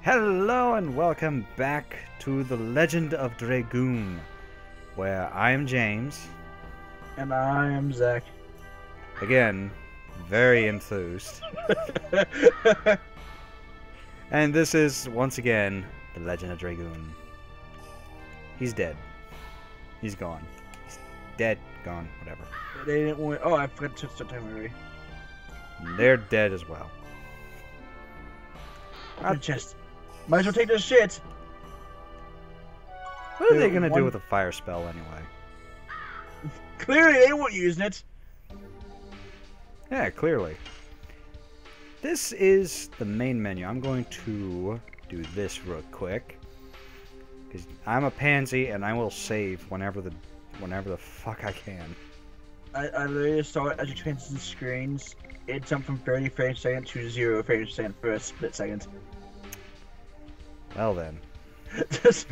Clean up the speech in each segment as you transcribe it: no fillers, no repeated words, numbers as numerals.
Hello and welcome back to the Legend of Dragoon, where I am James. And I am Zach. Again, very enthused. And this is, once again, the Legend of Dragoon. He's dead. He's gone. He's dead, gone, whatever. They didn't want. Oh, I forgot to start time already. They're dead as well. Open chest. Might as well take this shit. What are they gonna do with a fire spell anyway? Clearly, they weren't using it. Yeah, clearly. This is the main menu. I'm going to do this real quick, because I'm a pansy and I will save whenever the fuck I can. I literally saw it as you transition screens. It jumped from 30 frames per second to 0 frames per second for a split second. Well then. just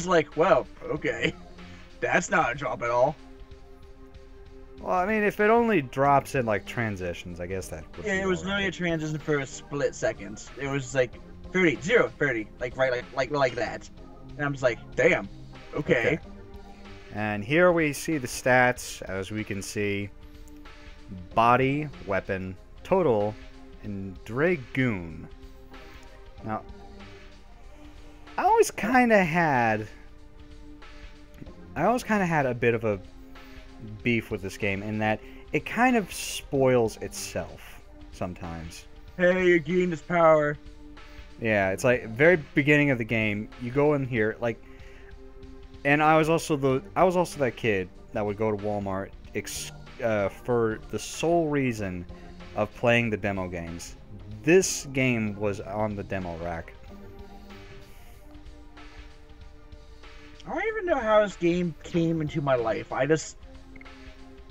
like, well, okay. That's not a drop at all. Well, I mean, if it only drops in, like, transitions, I guess that would Yeah, it was literally a transition for a split second. It was like 30, 0, 30, like right, like that. And I'm just like, damn, okay. And here we see the stats, as we can see. Body, weapon, total, and Dragoon. Now, I always kind of had a bit of a beef with this game in that it kind of spoils itself sometimes. Hey, you're gaining this power. Yeah, it's like very beginning of the game, you go in here like, and I was also that kid that would go to Walmart for the sole reason of playing the demo games. This game was on the demo rack. I don't even know how this game came into my life. I guess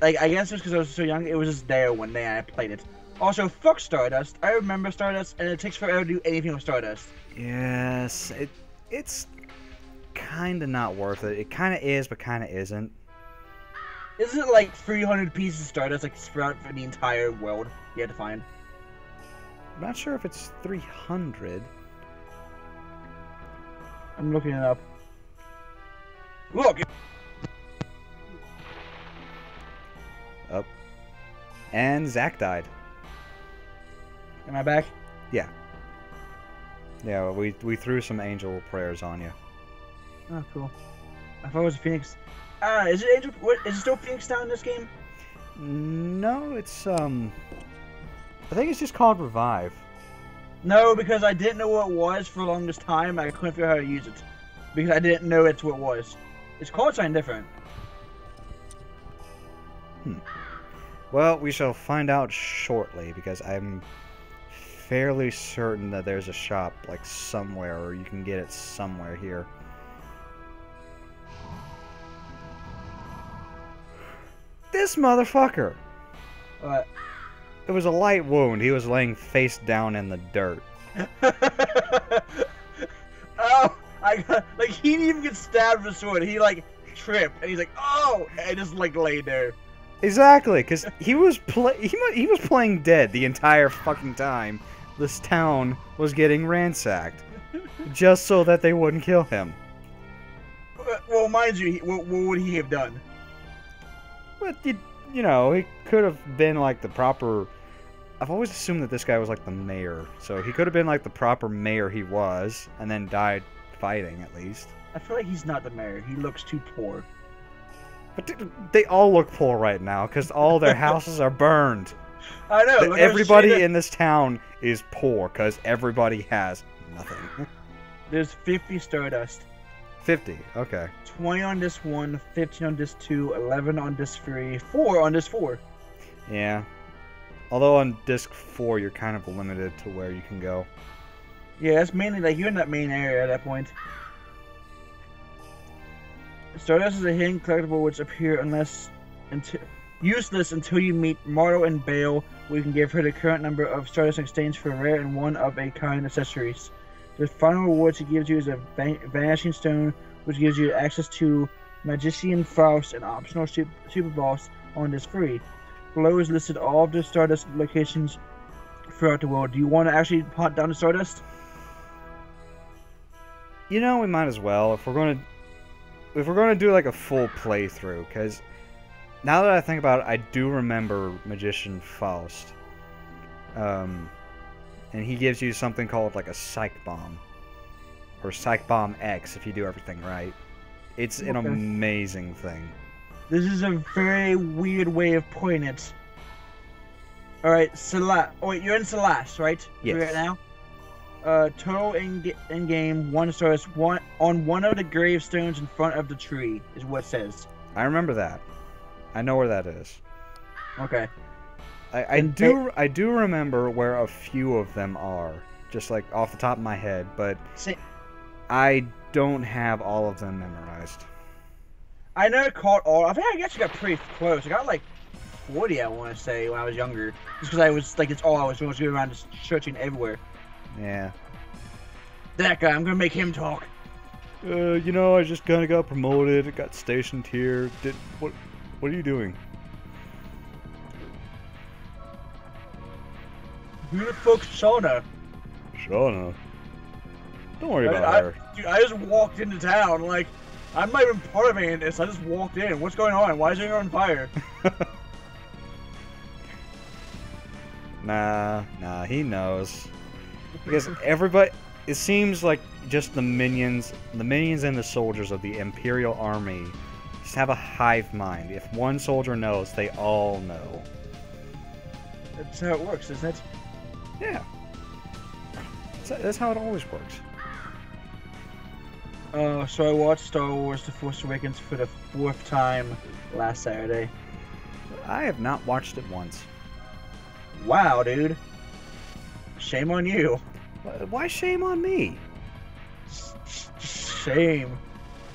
it's because I was so young, it was just there one day and I played it. Also, fuck Stardust. I remember Stardust, and it takes forever to do anything with Stardust. Yes, it's kind of not worth it. It kind of is, but kind of isn't. Isn't it like 300 pieces of Stardust, like spread out for the entire world you had to find? I'm not sure if it's 300. I'm looking it up. Look! Up. And Zach died. Am I back? Yeah. Yeah, we threw some angel prayers on you. Oh, cool. I thought it was a Phoenix. Is it Angel? What, is it still Phoenix Down in this game? No, it's I think it's just called Revive. No, because I didn't know what it was for the longest time. I couldn't figure out how to use it because I didn't know it's what it was. It's called something different. Well, we shall find out shortly, because I'm fairly certain that there's a shop, like, somewhere, or you can get it somewhere here. This motherfucker! What? It was a light wound. He was laying face down in the dirt. Oh! Like, he didn't even get stabbed with a sword. He, like, tripped, and he's like, oh! And just, like, laid there. Exactly, because he was playing dead the entire fucking time this town was getting ransacked, just so that they wouldn't kill him. Well, mind you, what would he have done? But you know, he could have been like the proper. I've always assumed that this guy was like the mayor, so he could have been like the proper mayor he was, and then died fighting at least. I feel like he's not the mayor. He looks too poor. But they all look poor right now, because all their houses are burned. I know. Everybody in this town is poor, because everybody has nothing. There's 50 Stardust. 50, okay. 20 on disc 1, 15 on disc 2, 11 on disc 3, 4 on disc 4. Yeah. Although on disc 4, you're kind of limited to where you can go. Yeah, it's mainly like you're in that main area at that point. Stardust is a hidden collectible which appear useless until you meet Marlo and Bale, where you can give her the current number of Stardust in exchange for rare and one-of-a-kind accessories. The final reward she gives you is a Vanishing Stone, which gives you access to Magician Faust, an optional super boss on this free. Below is listed all of the Stardust locations throughout the world. Do you want to actually hunt down the Stardust? You know, we might as well if we're gonna do like a full playthrough. Because now that I think about it, I do remember Magician Faust. And he gives you something called like a Psych Bomb. Or Psych Bomb X if you do everything right. It's an amazing thing. This is a very weird way of putting it. Alright, Celeste. Oh wait, you're in Celeste, right? Yes. Right now? Total in game, 1 stars, on one of the gravestones in front of the tree, is what it says. I remember that. I know where that is. Okay. I do remember where a few of them are, just like off the top of my head, but I don't have all of them memorized. I never caught all. I think I guess I got pretty close. I got like 40, I want to say, when I was younger. Just because I was like, it's all I was doing was going around just searching everywhere. Yeah. That guy, I'm gonna make him talk. You know, I just kind of got promoted. I got stationed here. What are you doing? Who the fuck's Shauna? Shauna? Don't worry about her. Dude, I just walked into town. Like, I'm not even part of any of this. I just walked in. What's going on? Why is it on fire? Nah, he knows. Because everybody, it seems like just the minions and the soldiers of the Imperial Army just have a hive mind. If one soldier knows, they all know. That's how it works, isn't it? Yeah. That's how it always works. So I watched Star Wars The Force Awakens for the 4th time last Saturday. I have not watched it once. Wow, dude. Shame on you. Why shame on me? Shame.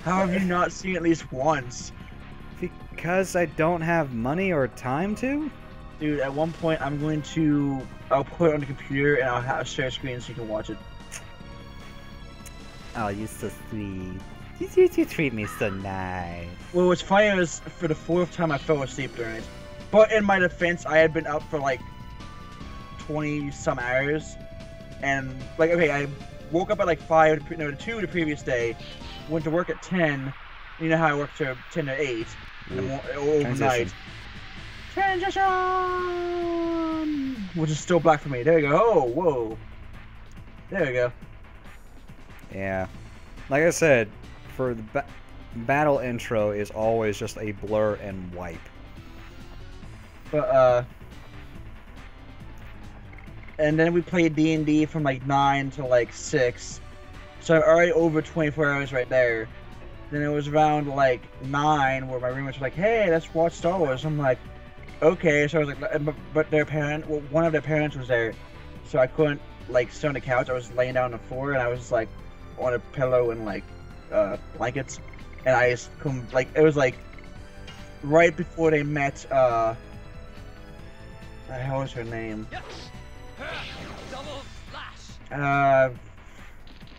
How have you not seen it at least once? Because I don't have money or time to? Dude, at one point I'll put it on the computer and I'll share a screen so you can watch it. Oh, you're so sweet. You treat me so nice. Well, what's funny is for the 4th time I fell asleep during it. But in my defense, I had been up for like 20 some hours. And like, okay, I woke up at like 2 the previous day, went to work at 10. You know how I work to 10 to 8 overnight. Transition! Which is still black for me. There you go. Oh, whoa. There we go. Yeah. Like I said, for the battle intro is always just a blur and wipe. But, and then we played D&D from like 9 to like 6. So I'm already over 24 hours right there. Then it was around like 9 where my roommates were like, hey, let's watch Star Wars. I'm like, okay. So I was like, but one of their parents was there. So I couldn't like sit on the couch. I was laying down on the floor and I was like on a pillow and like blankets. And I just couldn't, like, it was like right before they met, the hell is her name?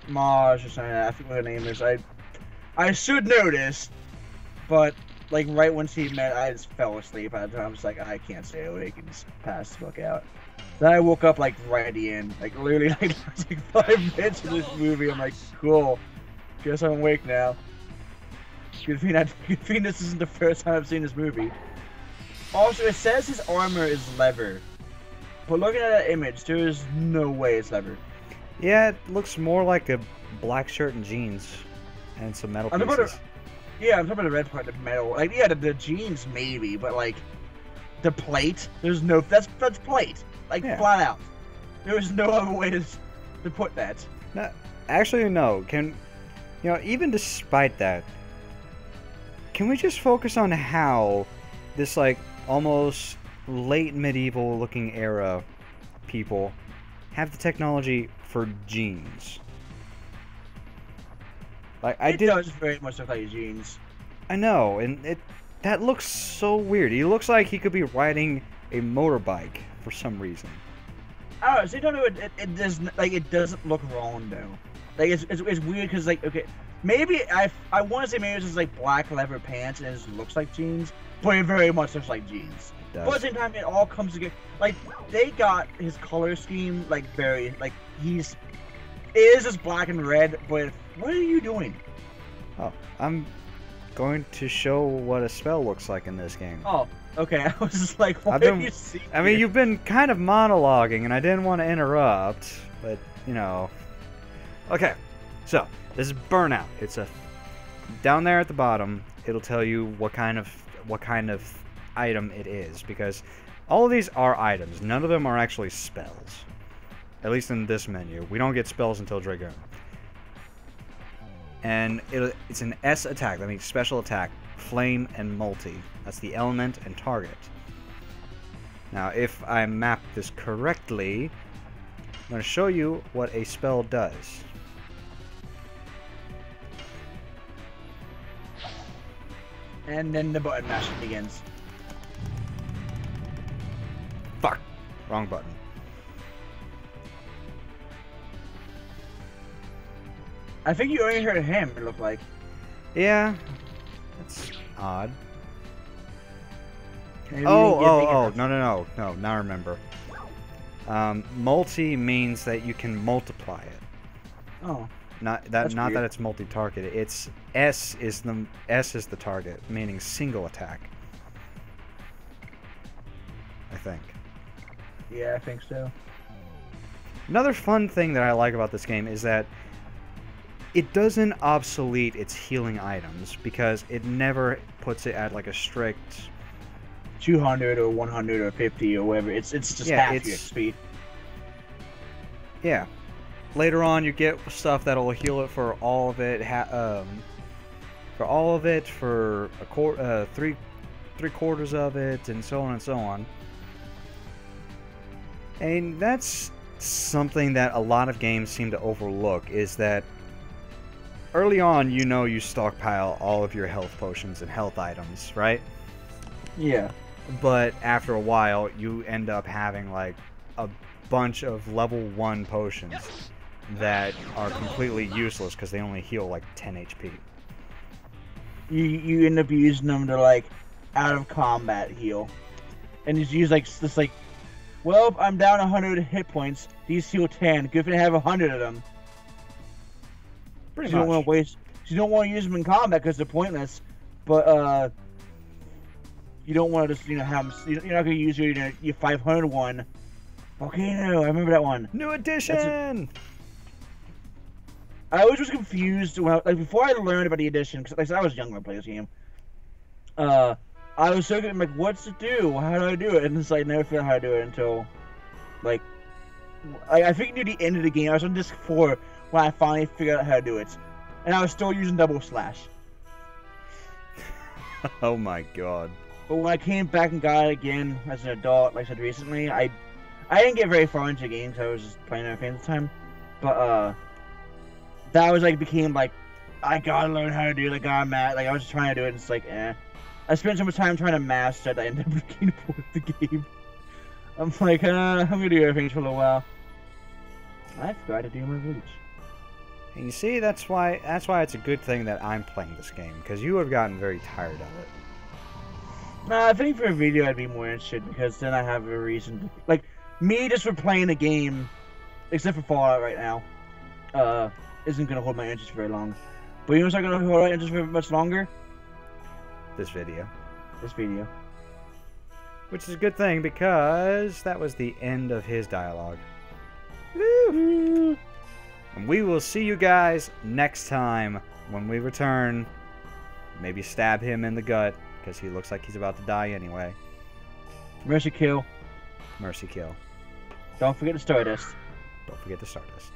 Maj or something. I forget what her name is. I should know this, but like right when she met, I just fell asleep. I was like, I can't stay awake and just pass the fuck out. Then I woke up like right at the end, like literally like 5 minutes of this movie. I'm like, cool. Guess I'm awake now. Good thing this isn't the first time I've seen this movie. Also, it says his armor is leather. But looking at that image, there is no way it's leather. Yeah, it looks more like a black shirt and jeans. And some metal pieces. I'm talking about the red part, the metal. Like, yeah, the jeans maybe, but like, the plate, there's no, that's plate. Like, yeah. Flat out. There's no other way to put that. No, actually, no. Even despite that, can we just focus on how this, like, almost late medieval looking era people have the technology for jeans? Like, it does very much look like jeans. I know, and that looks so weird. He looks like he could be riding a motorbike for some reason. Oh, so you don't know it doesn't look wrong though. Like it's weird because like, okay, maybe I want to say maybe it's just like black leather pants and it just looks like jeans, but it very much looks like jeans. But at the same time, it all comes together. Like, they got his color scheme like very like it is just black and red, but What are you doing? Oh, I'm going to show what a spell looks like in this game. Oh, okay. I was just like, what I've are been- you seeing? I mean, you've been kind of monologuing, and I didn't want to interrupt, but, you know. Okay, so, this is Burnout. It's a... Down there at the bottom, it'll tell you what kind of item it is, because all of these are items. None of them are actually spells. At least in this menu. We don't get spells until Dragoon. And it's an S attack, that means special attack, flame, and multi. That's the element and target. Now, if I map this correctly, I'm going to show you what a spell does. And then the button mashing begins. Fuck! Wrong button. I think you only heard him, it looked like. Yeah, that's odd. Maybe No, now I remember. Multi means that you can multiply it. Oh. Not That's that weird. it's multi-targeted. It's S is the target, meaning single attack. I think. Yeah, I think so. Another fun thing that I like about this game is that it doesn't obsolete its healing items, because it never puts it at like a strict 200 or 100 or 50 or whatever. It's just half your speed. Yeah. Later on, you get stuff that'll heal it for all of it. For a quarter, three quarters of it, and so on and so on. And that's something that a lot of games seem to overlook, is that early on, you stockpile all of your health potions and health items, right? Yeah. But after a while, you end up having like a bunch of level 1 potions that are completely useless because they only heal like 10 HP. You end up using them to like out of combat heal, and just use like this like, well, I'm down 100 hit points. These heal 10. Good if I have 100 of them. Pretty You don't much. want to waste. You don't want to use them in combat because they're pointless. But you don't want to just have them. You're not gonna use your 500 one. Okay, no, I remember that one. New edition. I always was confused when before I learned about the edition, because like I was young when I played this game. I was so good. I'm like, what's to do? How do I do it? And it's like, I never figured out how to do it until, like, I think near the end of the game. I was on disc 4 when I finally figured out how to do it, and I was still using double slash. Oh my god. But when I came back and got it again as an adult, like I said recently, I didn't get very far into the game because I was just playing other things at the time. But that was like became like, I gotta learn how to do it. Like I'm at like I was just trying to do it, and it's like, eh. I spent so much time trying to master that I ended up getting bored of the game. I'm like, I'm gonna do everything for a little while. I forgot to do my reach. And you see, that's why it's a good thing that I'm playing this game, because you would have gotten very tired of it. Nah, I think for a video I'd be more interested, because then I have a reason to, like, me just for playing the game, except for Fallout right now, isn't gonna hold my interest very long. But you know what's not gonna hold my interest for much longer? This video. This video. Which is a good thing, because that was the end of his dialogue. Woo! And we will see you guys next time when we return. Maybe stab him in the gut, because he looks like he's about to die anyway. Mercy kill. Mercy kill. Don't forget the Stardust. Don't forget the Stardust.